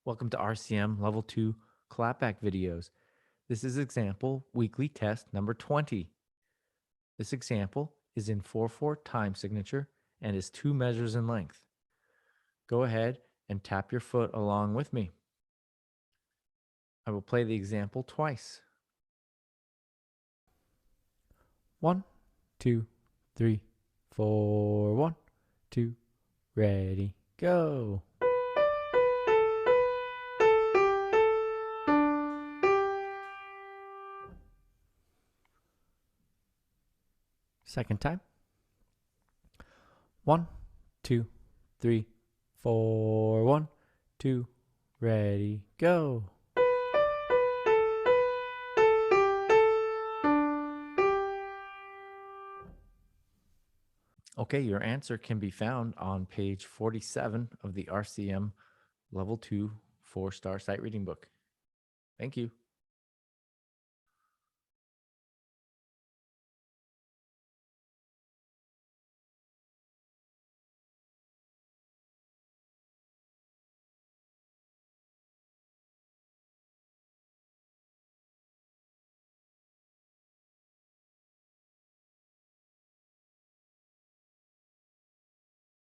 Welcome to RCM Level 2 Clapback videos. This is example weekly test number 20. This example is in 4/4 time signature and is 2 measures in length. Go ahead and tap your foot along with me. I will play the example twice. 1, 2, 3, 4, 1, 2, ready, go. Second time. 1, 2, 3, 4, 1, 2, ready, go. Okay, your answer can be found on page 47 of the RCM Level 2 4-star sight reading book. Thank you.